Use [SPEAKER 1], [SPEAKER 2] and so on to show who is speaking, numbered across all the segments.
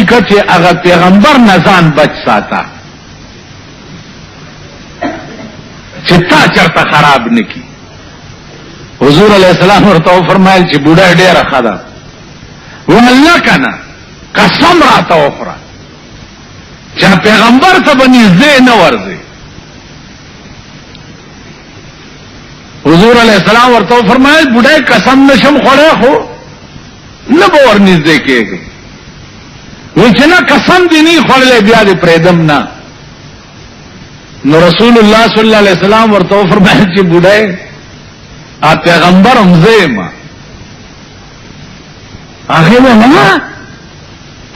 [SPEAKER 1] لیکه چې هغه پیغمبر نه ځان بچ ساته چې تا چرته خراب نکي. حضور علیہ السلام ورته فرمایل چې بوډا ډیره ښه ده، والله کنه قسم راته وخوره چې پیغمبر ته به نږدې نه ورځي. حضور علیہ السلام ورته فرمایل بوډای قسم نشم خوړی خو نه به ور نږدې کېږي. وی چې نه قسم دې نه خوړلی بیا دې پرېږدم نه. نو رسول الله صلی الله علیه وسلم ورته فرمایل چې بوډای ا پیغمبر هم زه یم. هغه ویل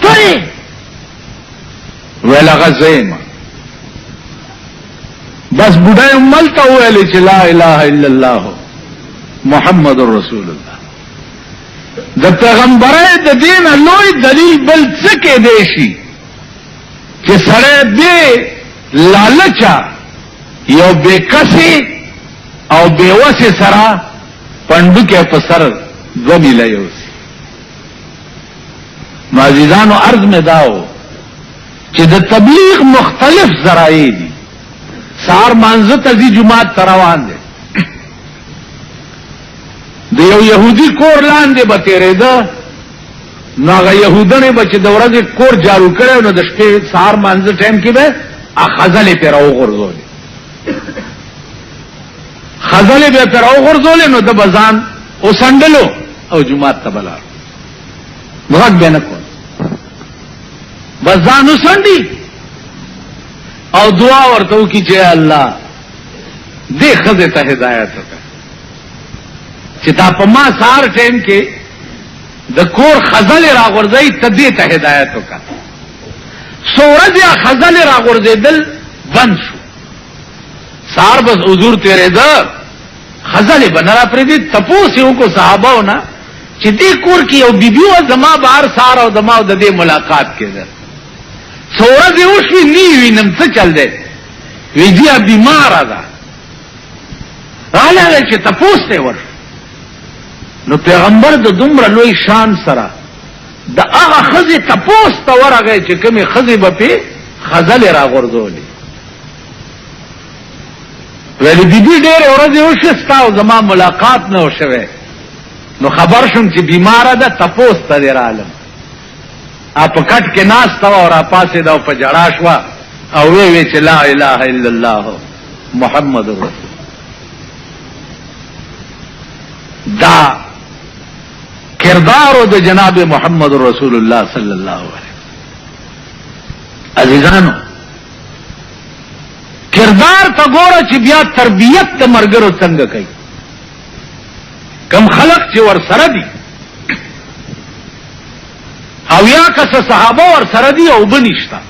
[SPEAKER 1] ته ویل هغه زه یم. بس بوډای ملته ویل چې لا اله الا الله محمد رسول الله. د پیغمبرای د دین لوی دلیل بل څه کې دی شي چې سره دې لالچا یو بیکسی او بیوسی سره پندوکه په سر دو میله یوسی. معززانو عرض میں داو چې د تبلیغ مختلف ذرائع دي. سار مانزه تزي جماعت تروان دي د یو يهودي کور لاندې به تیرېده، نو هغه يهودانه به چې د ورځې کور جارو کړو نو د شپې سار مانزه ټایم کې به خزلې پر وغورځولې خزلې به پر وغورځولې نو د بزان او سندلو او جماعت ته بلار وغږ به نه کول بزان وسندي او دعا ورته وکي چې الله دې خزه ته هدایت وکړه چې تا په ما سار ټیم کې د کور خزل را غورځي ته دې ته هدایت وکړه. سورج یا خزل را غورځېدل بند شو. سار بس حضور تیرې ده خزل بنرا پرې دې تپوس یو کو صحابه نه چې دې کور کې یو بیبي او زما بهر سار او دما د دې ملاقات کېده. سورج یو شي نیوي نم څه چل دی وی دې بیمار ده رااله چې تپوس ته ور. نو پیغمبر د دومره لوی شان سره د هغه خزه تپوس ته ورغی چې کومه خزه به په خزل را غورځولې. ویل بیبي ډېر ورځې وشستا او زما ملاقات نه وشوه. نو خبر شوم چې بیمار ده تپوس ته درالم. اپ کټ کې ناس تا او را پاسه دا په جړا شو او وی چې لا اله الا الله محمد رسول دا کردار د جناب محمد رسول الله صلی الله علیه. عزیزانو کردار ته ګوره چې بیا تربیت د مرګرو څنګه کوي. کم خلق چې ور سره دي او یا کس صحابه ور سره دي او بنشتا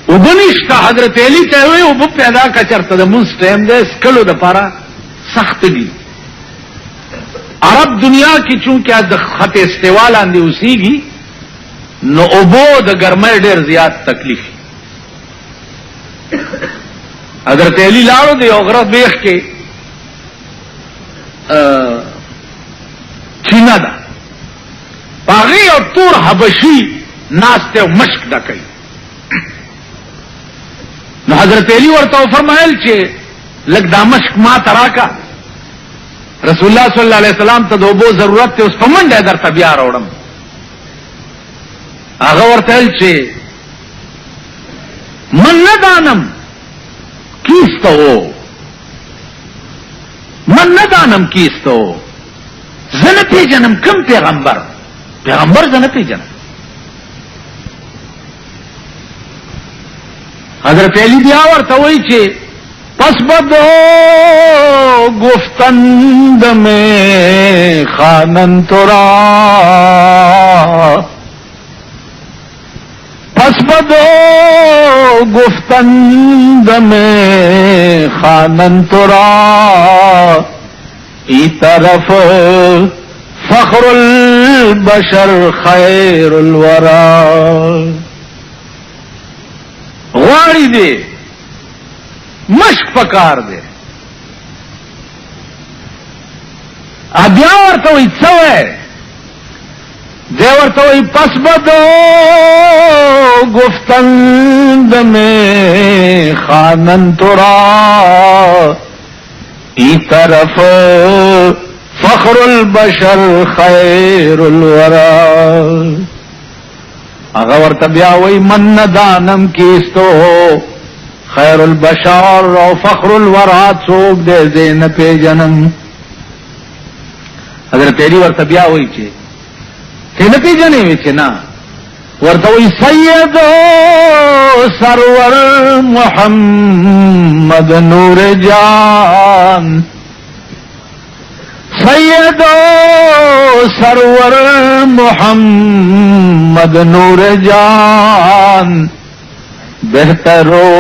[SPEAKER 1] او بنشتا حضرت علی ته وی او پیدا کا چرته د مونږ ټیم دې سکلو د پاره سخت دي. عرب دنیا کی چونکہ د خط استوا لاندې اوسېږي نو اوبو د ګرمۍ ډېر زیات تکلیف. حضرت علی لاړو دی او غره بیخ کې چینا ده باغی او تور حبشی ناسته او مشک ډکې. نو حضرت علی ورته فرمایل چې لګ دا مشک ما تراکا. رسول الله صلی الله علیه وسلم ته د اوبو ضرورت ته اوس په منډه درته بیا راوړم. هغه ورته چې من نه دانم کیستو من نه دانم کیستو زنه پیژنم کوم پیغمبر زنه پیژنم. حضرت علی بیا ورته وایي چې پس بدو گفتند میں خانن ترا پس بدو گفتند میں خانن ترا ای طرف فخر البشر خیر الورا. غواړي دې مشک پکار دے بیا ورته وي څه وای ورتوی پس بدو گفتند میں خانن ترا ای طرف فخر البشر خیر الورا. اگر ورته بیا وی من ندانم کیستو خیر البشر او فخر الورا څوک دې زین په جنم. حضرت علی ورته بیا وی چې څنګه پیژنې وی چې نا ورته وی سید سرور محمد نور جان سید سرور محمد نور جان بہترو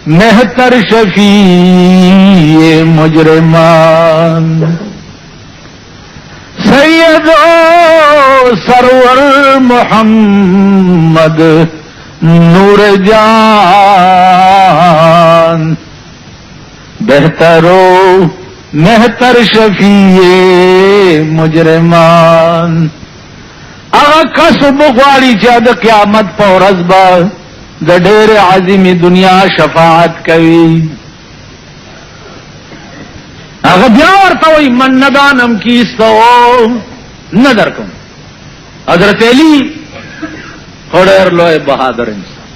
[SPEAKER 1] مہتر شفیع مجرمان. سید سرور محمد نور جان بہترو مہتر شفیع مجرمان. اغا کسب غواړي چې د قیامت په ورځ به د ډېر عظیمې دنیا شفاعت کوي. اغا بیا ورته وایي من ندانم کیستو نه درکم. حضرت علی خو ډېر لوی بهادر انسان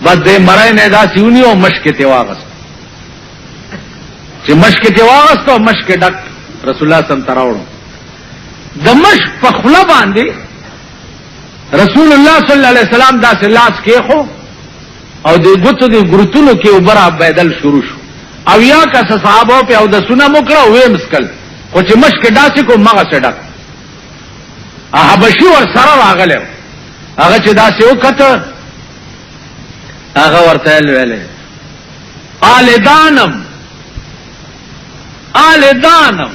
[SPEAKER 1] بس دې مړی نه داسې ونیو مشکې ته واغست چې مشکې ته واغست او مشکې ډک رسول الله سم تراوړو د مشک په خوله باندې رسول الله صلی الله علیه وسلم داسې لاس کېښو او د ګوتو د ګروتونو کې اوبه رابهېدل شروع شو او یا کس صحابو په اودسونه مو کړه ویې مسکل خو چې مشکې داسې کو مغسې ډک. حبشي ور سره راغلی هغه چې داسې وکته هغه ورته ویلې آل دانم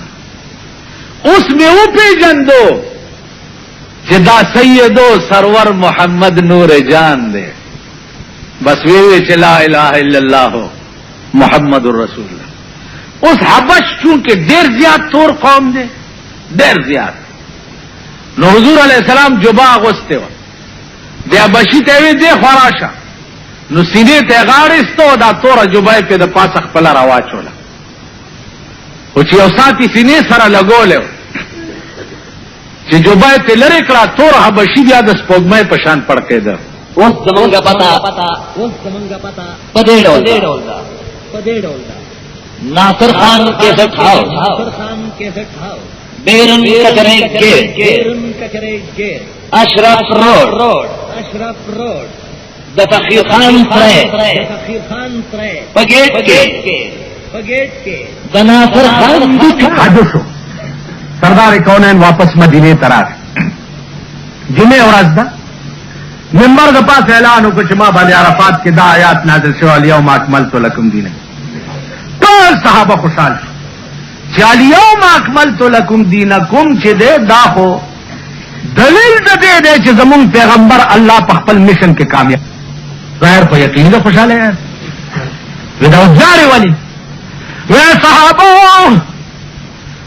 [SPEAKER 1] اوس مې وپېژندو چې دا سیدو سرور محمد نور جان دی. بس وی چې لا اله الا الله محمد رسول الله. اوس حبش چونکه ډېر زیات تور قوم دی ډېر زیات نو حضور علیہ السلام جبا اغوسته و بیا بشی ته وی دی خراشه نو سینې ته غاړستو دا تور جبای په د پاسه خپل راواچوله او چې یو ساتي سینې سره لګوله چې جبای ته لری کړه تور حبشي بیا د سپوږمۍ په شان پړ کېده.
[SPEAKER 2] اوس زمونږه پتا پدې ډول ناصر خان کے سٹھاؤ بیرن کچرے کے اشرف روڈ د فقیر خان پگیٹ کے د ناصر خان
[SPEAKER 1] حدثو سردار کونین واپس مدینے تراغ جمعه ورځ ده منبر د پاس اعلان وکړ چې ما باندې عرفات کې دا آیات نازل شو الیوم اکملت لکم دینکم. ټول صحابه خوشحال شو چې الیوم اکملت لکم دینکم چې ده دا خو دلیل د دې دی چې زمون پیغمبر الله په خپل میشن کې کامیاب. ظاهر په یقین ده خوشاله یې ودا ځاري ولی وې صحابه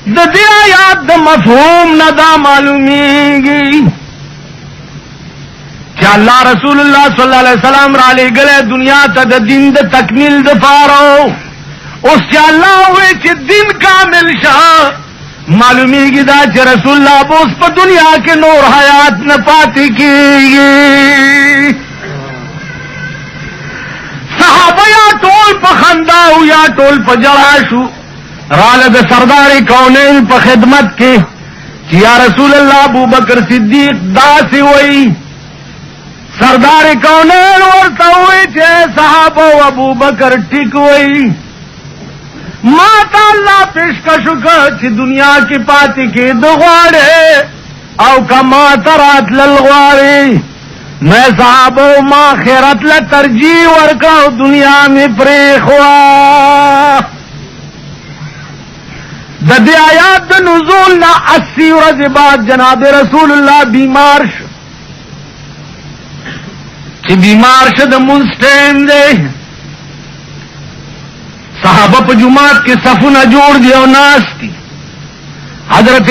[SPEAKER 1] د دې آیات د مفهوم نه دا معلومیږي چې الله رسول الله صلی الله علیه وسلم را لېږلی دنیا ته د دین د تکمیل دپاره اوس چې الله وایي چې دین کامل شه معلومیږي دا چې رسول الله به اوس په دنیا کې نور حیات نه پاتې کېږي. صحابه یا ټول په خندا او یا ټول په ژړا شو راله د سردار کونین په خدمت کې چې یا رسول الله ابوبکر صدیق داسې وایي. سردار کونین ورته وایي چې صحابه او ابوبکر ټیک وایي ما ته الله پیشکش وکړه چې دنیا کې پاتې کېدو غواړې او که ما ته راتلل غواړې میں صحابه ما خیرت له ترجیح ورکړه او دنیا مې پرېښوه. د دې آیات د نزول نه 80 ورځې بعد جناب رسول الله بیمار شو چې بیمار شه د مونځ ټیم دی صحابه په جماعت کې صفونه جوړ دي او ناست دي حضرت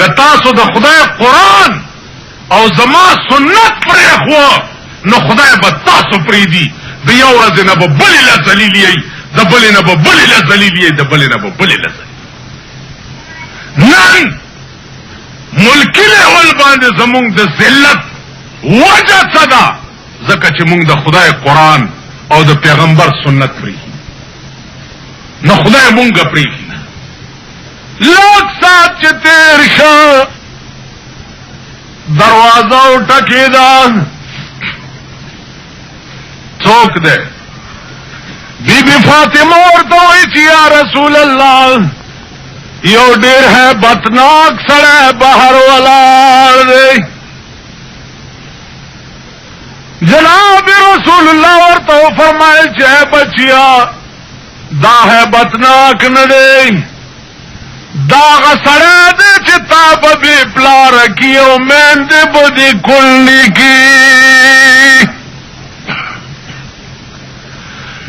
[SPEAKER 3] کتاسو د خدای قرآن او زما سنت پرې خو نو خدای به تاسو پریدي د یو ورځ نه به بلې له ذلیلې د بلې نه به بلې له ذلیلې د بلې نه به بلې له نن ملکی لیول باندې زمونږ د ذلت وجه څه ده ځکه چې مونږ د خدای قرآن او د پیغمبر سنت پریږي نو خدای مونږ پریږي لوگ ساتھ چې تیر شو دروازه ټکیدا څوک ده بی بی فاطمه ورته وایي چې یا رسول الله یو ډیر ہے بتناک سړی بهر ولاړ دی جناب رسول الله ورته فرمایل چې بچیا دا ہے بتناک نه دی دا غسړی دی چې تا به بې پلاره کي او میندې به دې کلني کي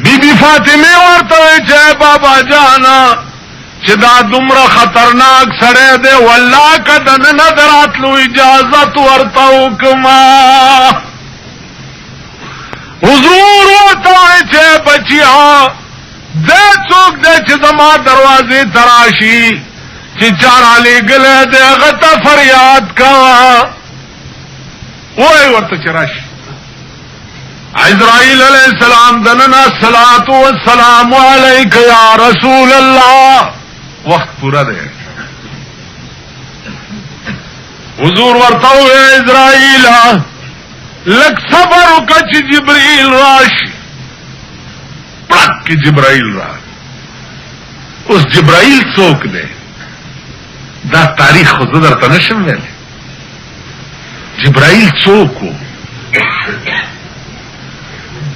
[SPEAKER 3] بی بی فاطمه ورته وایي چې بابا جانا چې دا دومره خطرناک سړی دی والله که دننه دراتلو اجازت ورته وکما حضور ورته وایي چې بچیا دې څوک دی چې زما دروازې تراشي چې چارا لګلې دی هغه ته فریاد کوه وایي ورته چې راشي عزرائیل علیہ السلام دننا الصلاۃ والسلام علیک یا رسول اللہ وقت پورا دے حضور ورتاو عزرائیل لک صبر کچ جبرائیل راشی پڑک کی جبرائیل را اس جبرائیل څوک دے دا تاریخ خود در تنشم ویلے جبرائیل څوک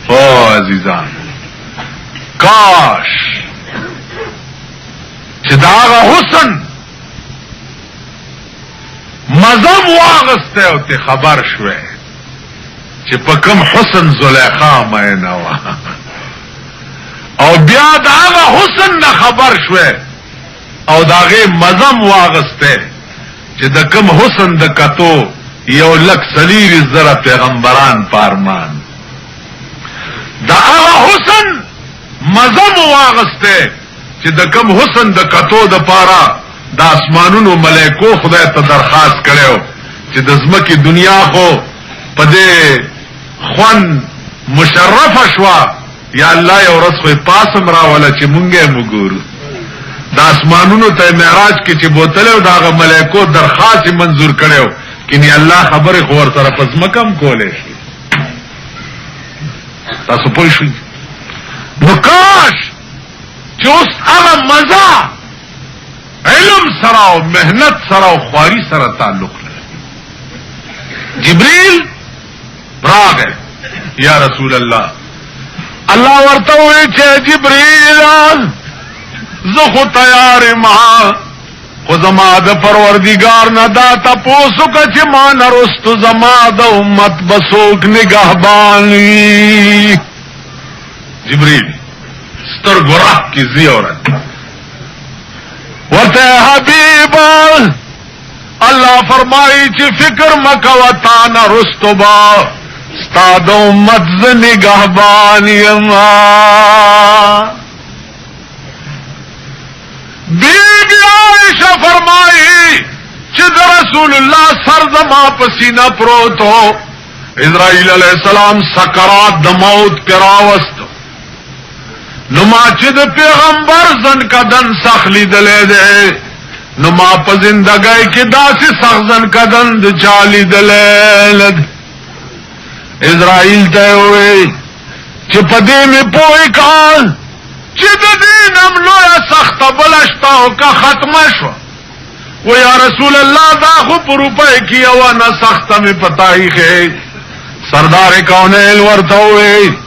[SPEAKER 3] او عزیزان کاش چې داغه حسن مزم واغسته او ته خبر شوه چې په کوم حسن زلیخا مینه وا او بیا داغه حسن نه خبر شوه او داغه مزم واغسته چې د کوم حسن د کتو یو لک سلیر زره پیغمبران پارمان دا هغه حسن مزم واغسته چې د کم حسن د کتو د پارا د اسمانونو ملائکو خدای ته درخواست کړو چې د زمکه دنیا خو پدې خوان مشرف شوا یا الله یو ورځ خو پاسم راولا چې مونږه وګورو د اسمانونو ته معراج کې چې بوتل او دغه ملائکو درخواست منظور کړو کینی الله خبره خو ور سره پزمکم کولې شي تاسو پوه شئ نو کاش چې اوس هغه مزه علم سره او مهنت سره او خواري سره تعلق لري جبريل راغی یا رسول الله الله ورته وی چې جبريل زه خو تیار ما خو زما د پروردگار نه دا تاسو که چې ما نرستو زما د امت بسوک نگهبانی جبريل ستر گراہ کی زیورت ورته حبیب الله فرمائی چې فکر مکوتا نرستو با ستا د امت ز نگهبانی ما بیبی عائشہ فرمائی چې رسول الله سر زما پسینه پروت ہو اسرائیل علیہ السلام سکرات د موت کراوست نو ما چې د پیغمبر زن کدن سخلی دلې ده نو ما په زندګۍ کې داسې سخزن کدن د چالي دلې اسرائیل ته وې چې په دې مې پوي کال چې د دین املویا سخت بلشتا او کا ختمه شو و یا رسول الله دا خو پر روپے کیا و نه سخت می پتائی ہے سردار کونیل ورته وې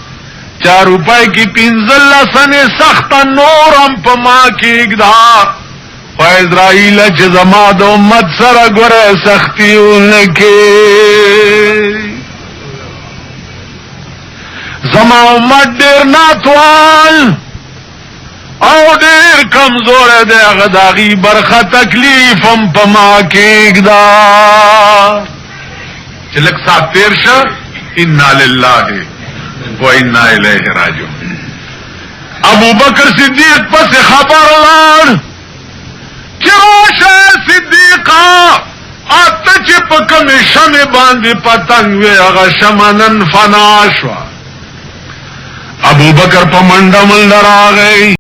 [SPEAKER 3] 4 روپے کی 15 سنه سخت نورم پما کیګدا فإسرائیل چې زما د امت سره ګره سختیونه زما امت ډیر ناتوال او ډیر کمزور دی هغه داغي برخه تکلیف هم پما کېږدا چې لک سات تیر شه انا لله و انا الیه راجعون. ابو بکر صدیق پس خبر لاړ چې راشه صدیقا اته چې په کومې شمې باندې پتنګ وې هغه شمنن فنا شوه. ابو بکر په منډه منډه راغی